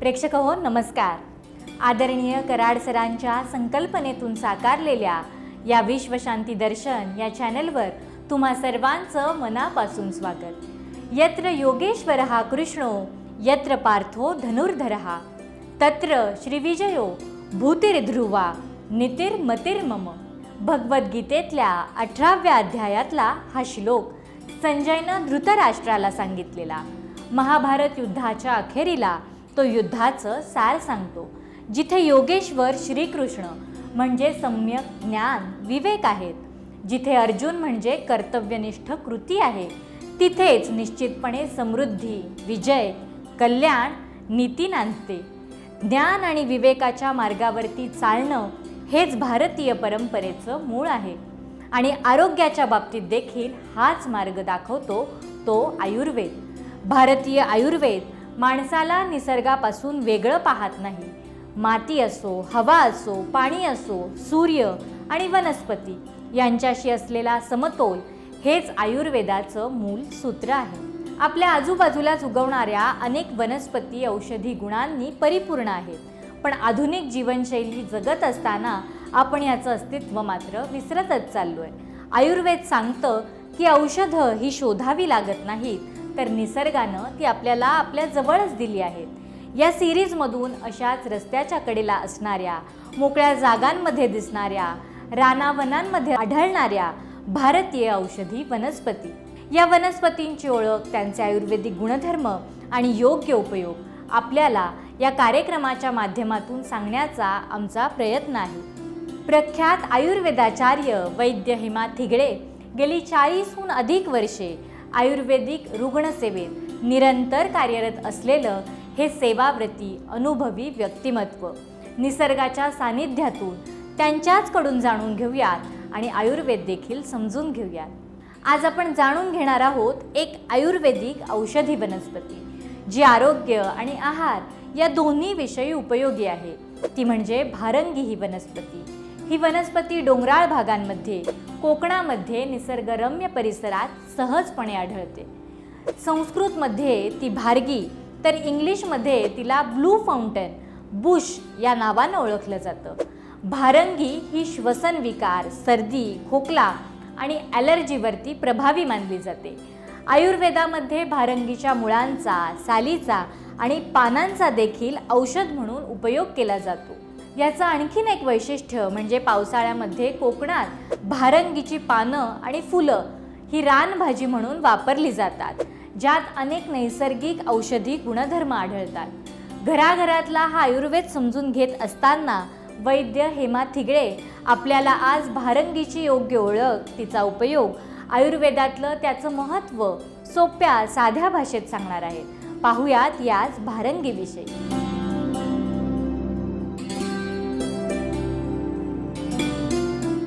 प्रेक्षक हो नमस्कार. आदरणीय कराड सरांच्या संकल्पनेतून साकारलेल्या या विश्वशांती दर्शन या चॅनलवर तुम्हा सर्वांचं मनापासून स्वागत. यत्र योगेश्वरः कृष्णो यत्र पार्थो धनुर्धरः तत्र श्रीविजयो भूतिर्ध्रुवा नीतिर्मतिर्मम. भगवद्गीतेतल्या 18व्या अध्यायातला हा श्लोक संजयनं धृतराष्ट्राला सांगितलेला. महाभारत युद्धाच्या अखेरीला तो युद्धाचं सार सांगतो, जिथे योगेश्वर श्रीकृष्ण म्हणजे सम्यक ज्ञान विवेक आहेत, जिथे अर्जुन म्हणजे कर्तव्यनिष्ठ कृती आहे, तिथेच निश्चितपणे समृद्धी विजय कल्याण नीती नांदते. ज्ञान आणि विवेकाच्या मार्गावरती चालणं हेच भारतीय परंपरेचं मूळ आहे आणि आरोग्याच्या बाबतीत देखील हाच मार्ग दाखवतो तो आयुर्वेद. भारतीय आयुर्वेद माणसाला निसर्गापासून वेगळं पाहत नाही. माती असो, हवा असो, पाणी असो, सूर्य आणि वनस्पती यांच्याशी असलेला समतोल हेच आयुर्वेदाचं मूल सूत्र आहे. आपल्या आजूबाजूलाच उगवणाऱ्या अनेक वनस्पती औषधी गुणांनी परिपूर्ण आहेत, पण आधुनिक जीवनशैली जगत असताना आपण याचं अस्तित्व मात्र विसरतच चाललोय. आयुर्वेद सांगतं की औषधं ही शोधावी लागत नाहीत, तर निसर्गानं ती आपल्याला आपल्या जवळच दिली आहेत. या सिरीजमधून अशाच रस्त्याच्या कडेला असणाऱ्या, मोकळ्या जागांमध्ये दिसणाऱ्या, रानावनांमध्ये आढळणाऱ्या भारतीय औषधी वनस्पती, या वनस्पतींची ओळख, त्यांचे आयुर्वेदिक गुणधर्म आणि योग्य उपयोग आपल्याला या कार्यक्रमाच्या माध्यमातून सांगण्याचा आमचा प्रयत्न आहे. प्रख्यात आयुर्वेदाचार्य वैद्य हेमा थिगडे गेली 40हून अधिक वर्षे आयुर्वेदिक रुग्णसेवेत निरंतर कार्यरत असलेलं हे सेवाव्रती अनुभवी व्यक्तिमत्व. निसर्गाच्या सानिध्यातून त्यांच्याचकडून जाणून घेऊयात आणि आयुर्वेद देखील समजून घेऊयात. आज आपण जाणून घेणार आहोत एक आयुर्वेदिक औषधी वनस्पती जी आरोग्य आणि आहार या दोन्ही विषयी उपयोगी आहे. ती म्हणजे भारंगी ही वनस्पती. ही वनस्पती डोंगराळ भागांमध्ये, कोकणामध्ये निसर्गरम्य परिसरात सहजपणे आढळते. संस्कृतमध्ये ती भारगी, तर इंग्लिशमध्ये तिला ब्लू फाउंटेन बुश या नावानं ओळखलं जातं. भारंगी ही श्वसन विकार, सर्दी, खोकला आणि ॲलर्जीवरती प्रभावी मानली जाते. आयुर्वेदामध्ये भारंगीच्या मुळांचा, सालीचा आणि पानांचा देखील औषध म्हणून उपयोग केला जातो. याचं आणखीन एक वैशिष्ट्य म्हणजे पावसाळ्यामध्ये कोकणात भारंगीची पानं आणि फुलं ही रानभाजी म्हणून वापरली जातात, ज्यात अनेक नैसर्गिक औषधी गुणधर्म आढळतात. घराघरातला हा आयुर्वेद समजून घेत असताना वैद्य हेमा थिगडे आपल्याला आज भारंगीची योग्य ओळख, तिचा उपयोग, आयुर्वेदातलं त्याचं महत्त्व सोप्या साध्या भाषेत सांगणार आहेत. पाहुयात याच भारंगीविषयी.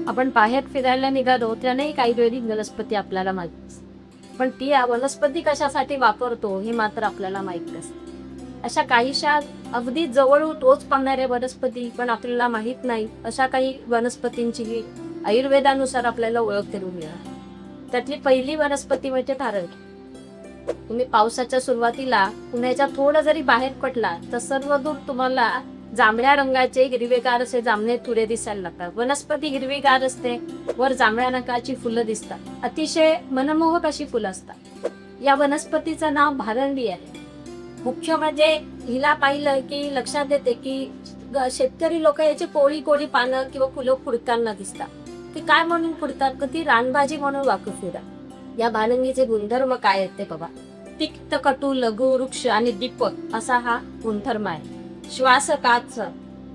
आपण बाहेर फिरायला निघालो त्याने काही आयुर्वेदिक वनस्पती आपल्याला माहिती, पण ती वनस्पती कशासाठी वापरतो हे मात्र आपल्याला माहीत नसते. अशा काहीशा अगदी जवळ टोच पाहणाऱ्या वनस्पती पण आपल्याला माहीत नाही, अशा काही वनस्पतींची आयुर्वेदानुसार आपल्याला ओळख करून मिळाली. त्यातली पहिली वनस्पती म्हणजे भारंगी. तुम्ही पावसाच्या सुरुवातीला पुण्याच्या थोडं जरी बाहेर पडला तर सर्व दूर तुम्हाला जांभळ्या रंगाचे हिरवेगार असे जांभळे तुरे दिसायला लागतात. वनस्पती हिरवीगार असते, वर जांभळ्या रंगाची फुलं दिसतात, अतिशय मनमोहक अशी फुलं असतात. या वनस्पतीचं नाव भारंगी आहे. मुख्य म्हणजे हिला पाहिलं की लक्षात येते की शेतकरी लोक याची कोळी कोळी पानं किंवा फुलं फुडताना दिसतात. ते काय म्हणून फुडतात, तर ती रानभाजी म्हणून वापरतात. या भारंगीचे गुणधर्म काय आहेत ते बघा. तिक्त, कटू, लघु, वृक्ष आणि दीपक असा हा गुणधर्म आहे. श्वासकाच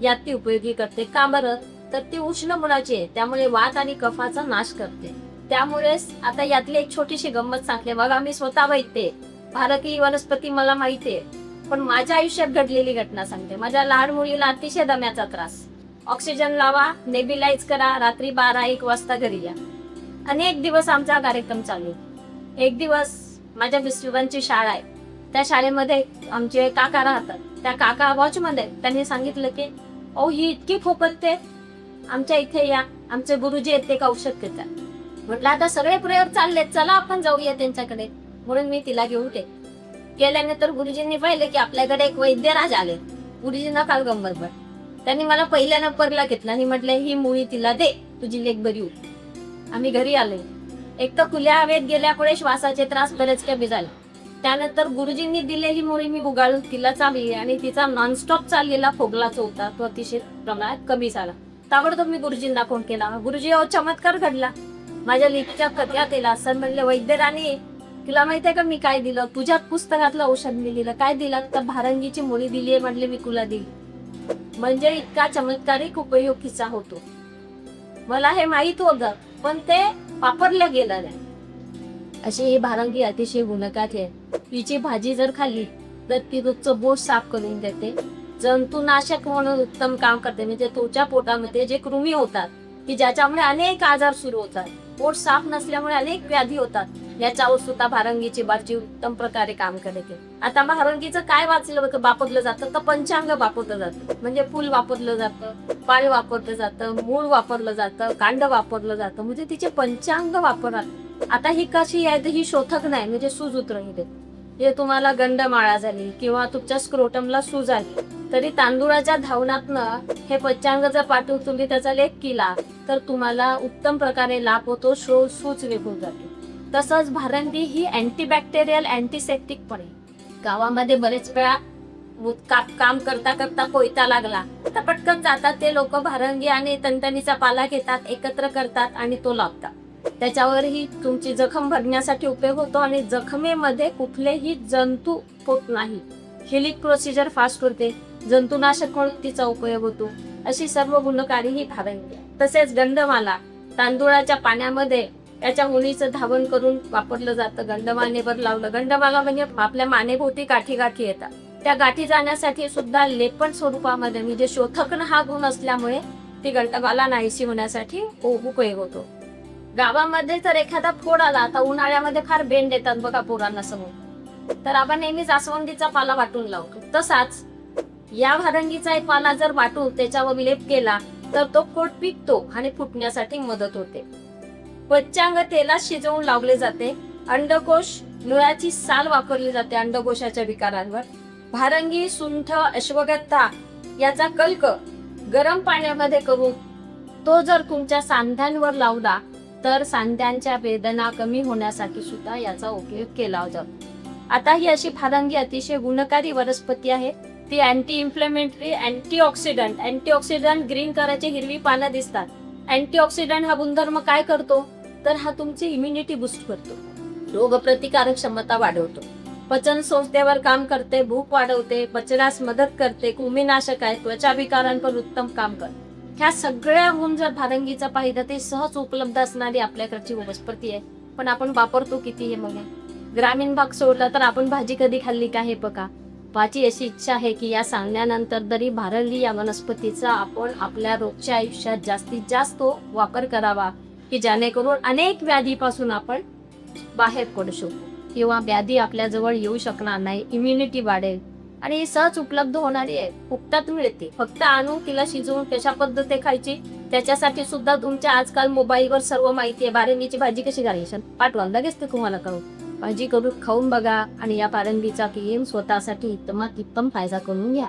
यात ती उपयोगी करते. का बरं, तर ती उष्ण मुळाची आहे, त्यामुळे वात आणि कफाचा नाश करते. त्यामुळेच आता यातली एक छोटीशी गंमत सांगते बघा. मी स्वतः वैद्य, भारंगी वनस्पती मला माहिती आहे, पण माझ्या आयुष्यात घडलेली घटना सांगते. माझ्या लहान मुलीला अतिशय दम्याचा त्रास. ऑक्सिजन लावा, नेबिलाइज करा, रात्री 12-1 वाजता घरी या. अनेक दिवस आमचा कार्यक्रम चालू. एक दिवस माझ्या मिस्टरांची शाळा आहे, त्या शाळेमध्ये आमचे काका राहतात. त्या काका वॉचमध्ये त्यांनी सांगितलं की ओ ही इतकी खोकलते, आमच्या इथे या, आमचे गुरुजी आहेत ते औषध देतात. म्हटलं आता सगळे प्रयोग चाललेत, चला आपण जाऊया त्यांच्याकडे. म्हणून मी तिला घेऊन गेल्यानंतर गुरुजींनी पाहिलं की आपल्याकडे एक वैद्यराज आले. गुरुजींना काल गंमत बघ, त्यांनी मला पहिल्या नंबरला घेतला आणि म्हटलं ही मुळी तिला दे, तुझी लेक बरी होती. आम्ही घरी आले. एक तर खुल्या हवेत गेल्यामुळे श्वासाचे त्रास बरेच कमी झाले. त्यानंतर गुरुजींनी दिलेली मुळी मी गुगाळून तिला चालली आणि तिचा नॉनस्टॉप चाललेला खोकलाचा होता तो अतिशय प्रमाणात कमी झाला. ताबडतोब मी गुरुजींना फोन केला. गुरुजी अहो चमत्कार घडला, माझ्या लेकीच्या कथ्यात येला. सर म्हणले वैद्यराणी तुला माहितीये का मी काय दिलं, तुझ्या पुस्तकातलं औषध मी दिलं. काय दिलं तर भारंगीची मुळी दिली आहे, म्हणले मी तुला दिली. म्हणजे इतका चमत्कारिक उपयोगीचा होतो. मला हे माहित होतं पण ते वापरलं गेलं नाही. अशी ही भारंगी अतिशय गुणकारी आहे. तिची भाजी जर खाल्ली तर ती रोजचं बोट साफ करून देते, जंतुनाशक म्हणून उत्तम काम करते. म्हणजे तुमच्या पोटामध्ये जे कृमी होतात की ज्याच्यामुळे अनेक आजार सुरू होतात, पोट साफ नसल्यामुळे अनेक व्याधी होतात, याच्यावर सुद्धा भारंगीची भाजी उत्तम प्रकारे काम करते. आता भारंगीचं काय वापरलं जातं तर पंचांग वापरलं जातं. म्हणजे फूल वापरलं जातं, पाळ वापरलं जातं, मूळ वापरलं जातं, कांड वापरलं जातं. म्हणजे तिचे पंचांग वापरतात. आता ही कशी आहे तर ही शोथक नाही, म्हणजे सूज उतरवते. जे तुम्हाला गंडमाळा झाली किंवा तुमच्या स्क्रोटमला सूज आली तरी तांदूळाच्या धावनातनं हे पंचांग जर पाठवून तुम्ही त्याचा लेप केला तर तुम्हाला उत्तम प्रकारे लाभ होतो, सूज निघून जाते. तसंच भारंगी ही अँटीबॅक्टेरियल अँटीसेप्टिक पण आहे. गावामध्ये बरेच वेळा काम करता करता कोयता लागला तर पटकन जातात ते लोक भारंगी आणि तणतणीचा पाला घेतात, एकत्र करतात आणि तो लावतात. त्याच्यावरही तुमची जखम भरण्यासाठी उपयोग होतो आणि जखमेमध्ये कुठलेही जंतू होत नाही. हिलिक प्रोसिजर फास्ट होते, जंतुनाशक म्हणून तिचा उपयोग होतो. अशी सर्व गुणकारी ही भारंगी. तसेच गंधमाला तांदूळाच्या पाण्यामध्ये त्याच्या मुलीचं धावन करून वापरलं जातं. गंधमानेवर लावलं, गंधमाला म्हणजे आपल्या मानेभोवती गाठी येतात, त्या गाठी जाण्यासाठी सुद्धा लेपन स्वरूपामध्ये म्हणजे शोथकन हा गुण असल्यामुळे ती गंधमाला नाहीशी होण्यासाठी उपयोग होतो. गावामध्ये जर एखादा फोड आला, आता उन्हाळ्यामध्ये फार बेंड येतात बघा पोरांना समोर, तर आपण नेहमी जास्वंदीचा पाला वाटून लावतो. तसाच या भारंगीचा एक पाला जर वाटून त्याच्यावर लेप केला तर तो फोड पिकतो आणि फुटण्यासाठी मदत होते. पंचांग तेलात शिजवून लावले जाते. अंडकोश लोळ्याची साल वापरली जाते अंडकोशाच्या विकारांवर. भारंगी, सुंठ, अश्वगंधा याचा कल्क गरम पाण्यामध्ये करून तो जर तुमच्या सांध्यांवर लावला तर सांध्यांच्या वेदना कमी होण्यासाठी सुद्धा याचा उपयोग केला जातो. आता ही अशी भारंगी अतिशय गुणकारी वनस्पती आहे. ती अँटी इन्फ्लेमेटरी, अँटीऑक्सिडंट ग्रीन कलरची हिरवी पानं दिसतात. अँटीऑक्सिडंट हा गुणधर्म काय करतो तर हा तुमची इम्युनिटी बूस्ट करतो, रोगप्रतिकारक क्षमता वाढवतो, पचन संस्थेवर काम करते, भूक वाढवते, पचनास मदत करते, कृमीनाशक आहे, त्वचा विकारांवर उत्तम काम करते. ह्या सगळ्या गुण जर भारंगीचा पाहिलं ते सहज उपलब्ध असणारी आपल्याकडची वनस्पती आहे. पण आपण वापरतो किती हे बघा. ग्रामीण भाग सोडला तर आपण भाजी कधी खाल्ली का हे बघा. माझी अशी इच्छा आहे की या सांगण्यानंतर तरी भारंगी या वनस्पतीचा आपण आपल्या रोजच्या आयुष्यात जास्तीत जास्त वापर करावा की जेणेकरून अनेक व्याधीपासून आपण बाहेर पडू शकू किंवा व्याधी आपल्या जवळ येऊ शकणार नाही. इम्युनिटी वाढेल आणि ही सहज उपलब्ध होणारी आहे, फुकटात मिळते. फक्त आणून तिला शिजवून कशा पद्धती खायची त्याच्यासाठी सुद्धा तुमच्या आजकाल मोबाईलवर सर्व माहिती आहे. भारंगीची भाजी कशी करायची पाठवा, लगेच ते तुम्हाला कळू. भाजी करून खाऊन बघा आणि या भारंगीचा किम स्वतःसाठी उत्तम फायदा करून घ्या.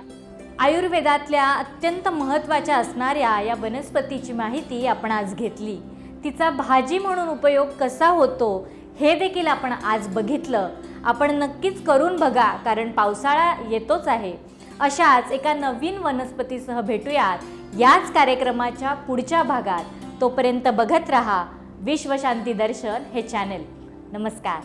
आयुर्वेदातल्या अत्यंत महत्त्वाच्या असणाऱ्या या वनस्पतीची माहिती आपण आज घेतली. तिचा भाजी म्हणून उपयोग कसा होतो हे देखील आपण आज बघितलं. आपण नक्कीच करून बघा, कारण पावसाळा येतोच आहे. अशाच एका नवीन वनस्पतीसह भेटूयात याच कार्यक्रमाच्या पुढच्या भागात. तोपर्यंत बघत रहा विश्वशांती दर्शन हे चॅनल. नमस्कार.